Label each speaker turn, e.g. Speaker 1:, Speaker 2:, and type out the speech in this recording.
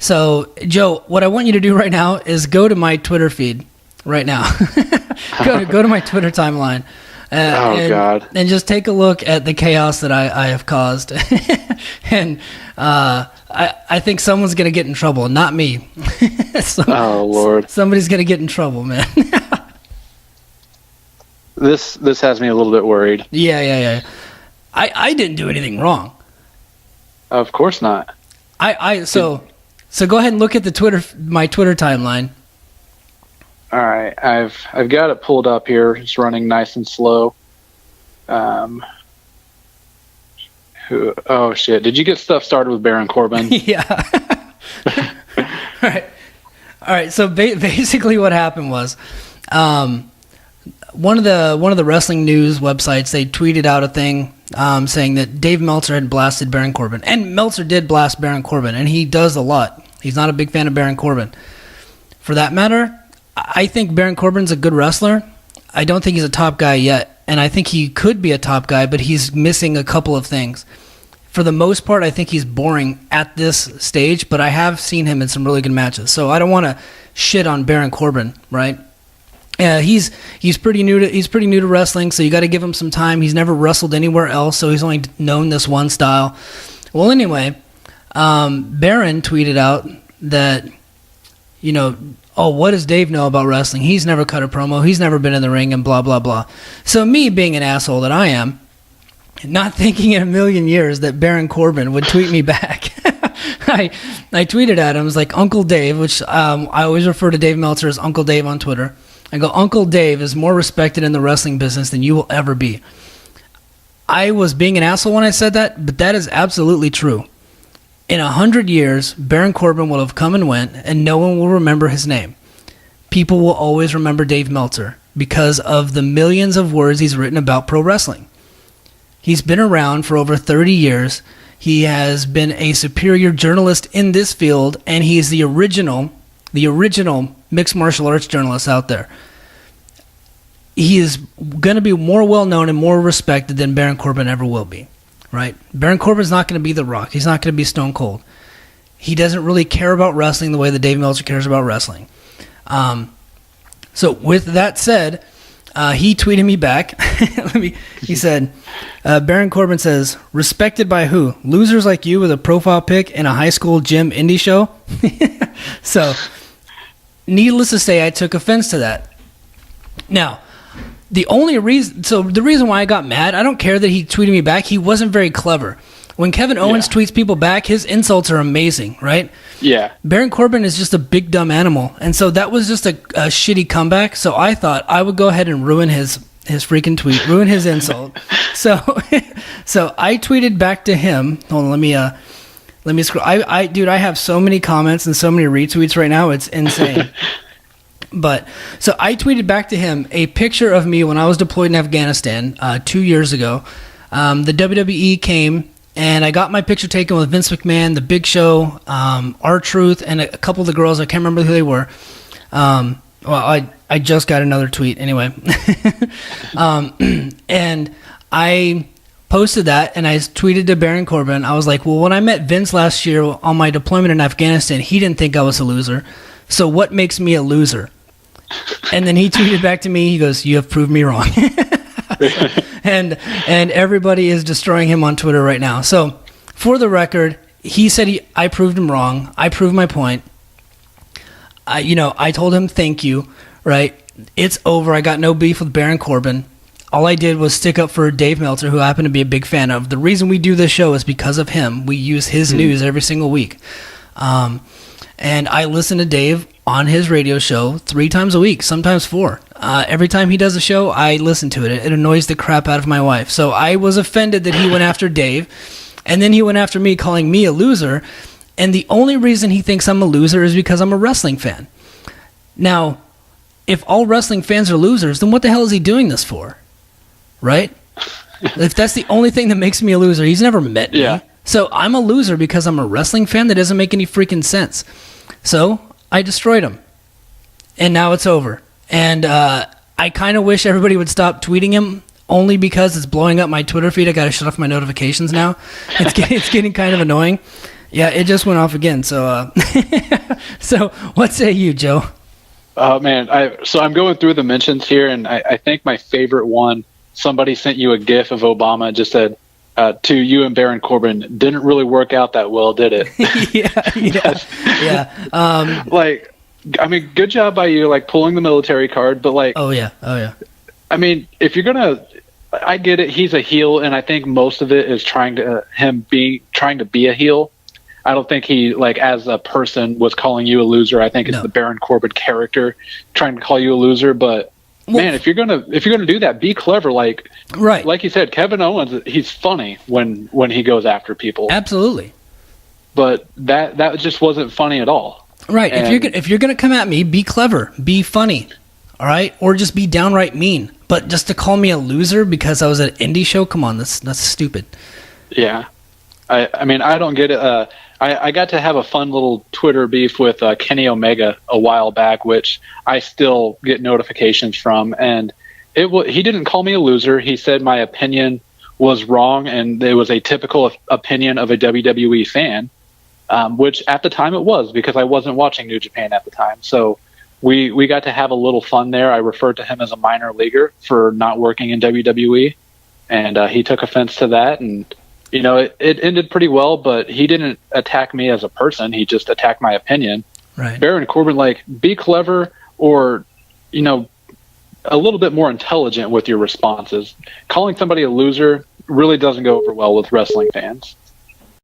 Speaker 1: So, Joe, what I want you to do right now is go to my Twitter feed right now. go to my Twitter timeline.
Speaker 2: God.
Speaker 1: And just take a look at the chaos that I have caused. And I think someone's going to get in trouble, not me.
Speaker 2: Oh, Lord.
Speaker 1: Somebody's going to get in trouble, man.
Speaker 2: This has me a little bit worried.
Speaker 1: Yeah. I didn't do anything wrong.
Speaker 2: Of course not.
Speaker 1: So go ahead and look at my Twitter timeline.
Speaker 2: All right, I've got it pulled up here. It's running nice and slow. Oh shit! Did you get stuff started with Baron Corbin?
Speaker 1: Yeah. All right. So basically, what happened was, one of the wrestling news websites, they tweeted out a thing saying that Dave Meltzer had blasted Baron Corbin, and Meltzer did blast Baron Corbin, and he does a lot. He's not a big fan of Baron Corbin. For that matter, I think Baron Corbin's a good wrestler. I don't think he's a top guy yet, and I think he could be a top guy, but he's missing a couple of things. For the most part, I think he's boring at this stage, but I have seen him in some really good matches. So I don't want to shit on Baron Corbin, right? He's pretty new to wrestling, so you got to give him some time. He's never wrestled anywhere else, so he's only known this one style. Well, anyway, Baron tweeted out that, oh, what does Dave know about wrestling? He's never cut a promo. He's never been in the ring and blah, blah, blah. So me being an asshole that I am, not thinking in a million years that Baron Corbin would tweet me back. I tweeted at him. I was like, Uncle Dave, which I always refer to Dave Meltzer as Uncle Dave on Twitter. I go, Uncle Dave is more respected in the wrestling business than you will ever be. I was being an asshole when I said that, but that is absolutely true. In 100 years, Baron Corbin will have come and went, and no one will remember his name. People will always remember Dave Meltzer because of the millions of words he's written about pro wrestling. He's been around for over 30 years. He has been a superior journalist in this field, and he's the original mixed martial arts journalist out there. He is going to be more well-known and more respected than Baron Corbin ever will be, right? Baron Corbin's not going to be The Rock. He's not going to be Stone Cold. He doesn't really care about wrestling the way that Dave Meltzer cares about wrestling. So with that said, he tweeted me back. He said, Baron Corbin says, respected by who? Losers like you with a profile pic in a high school gym indie show? So, needless to say, I took offense to that. Now, the reason why I got mad, I don't care that he tweeted me back. He wasn't very clever. When Kevin Owens tweets people back, his insults are amazing, right?
Speaker 2: Yeah. Baron
Speaker 1: Corbin is just a big dumb animal, and so that was just a shitty comeback. So I thought I would go ahead and ruin his freaking tweet, ruin his insult. So I tweeted back to him. Hold on, let me scroll. Dude, I have so many comments and so many retweets right now. It's insane. But so I tweeted back to him a picture of me when I was deployed in Afghanistan 2 years ago. The WWE came. And I got my picture taken with Vince McMahon, The Big Show, R-Truth, and a couple of the girls. I can't remember who they were. I just got another tweet anyway. And I posted that, and I tweeted to Baron Corbin. I was like, well, when I met Vince last year on my deployment in Afghanistan, he didn't think I was a loser. So what makes me a loser? And then he tweeted back to me. He goes, you have proved me wrong. And everybody is destroying him on Twitter right now. So, for the record, he said I proved him wrong. I proved my point. I told him thank you, right? It's over. I got no beef with Baron Corbin. All I did was stick up for Dave Meltzer, who I happen to be a big fan of. The reason we do this show is because of him. We use his news every single week. And I listen to Dave on his radio show 3 times a week, sometimes 4. Every time he does a show, I listen to it. It annoys the crap out of my wife. So I was offended that he went after Dave, and then he went after me, calling me a loser. And the only reason he thinks I'm a loser is because I'm a wrestling fan. Now, if all wrestling fans are losers, then what the hell is he doing this for? Right? If that's the only thing that makes me a loser, he's never met me. Yeah. So I'm a loser because I'm a wrestling fan? That doesn't make any freaking sense. So I destroyed him. And now it's over. And I kind of wish everybody would stop tweeting him, only because it's blowing up my Twitter feed. I got to shut off my notifications now. It's getting kind of annoying. Yeah, it just went off again. So, so what say you, Joe?
Speaker 2: Oh man, so I'm going through the mentions here, and I think my favorite one. Somebody sent you a GIF of Obama. Just said to you and Baron Corbin, didn't really work out that well, did it?
Speaker 1: Yeah.
Speaker 2: Like, I mean, good job by you, like pulling the military card. But like,
Speaker 1: Oh yeah.
Speaker 2: I mean, if you're gonna, I get it. He's a heel, and I think most of it is trying to be a heel. I don't think he, like, as a person, was calling you a loser. I think it's the Baron Corbin character trying to call you a loser. But man, if you're gonna do that, be clever. Like,
Speaker 1: right,
Speaker 2: like you said, Kevin Owens, he's funny when he goes after people.
Speaker 1: Absolutely.
Speaker 2: But that just wasn't funny at all.
Speaker 1: Right. And if you're gonna come at me, be clever, be funny, all right, or just be downright mean. But just to call me a loser because I was at an indie show, come on, that's stupid.
Speaker 2: Yeah, I mean, I don't get it. I got to have a fun little Twitter beef with Kenny Omega a while back, which I still get notifications from. And he didn't call me a loser. He said my opinion was wrong, and it was a typical opinion of a WWE fan, which at the time it was, because I wasn't watching New Japan at the time. So we got to have a little fun there. I referred to him as a minor leaguer for not working in WWE, and he took offense to that. And you know, it ended pretty well, but he didn't attack me as a person. He just attacked my opinion.
Speaker 1: Right.
Speaker 2: Baron Corbin, like, be clever, or, you know, a little bit more intelligent with your responses. Calling somebody a loser really doesn't go over well with wrestling fans.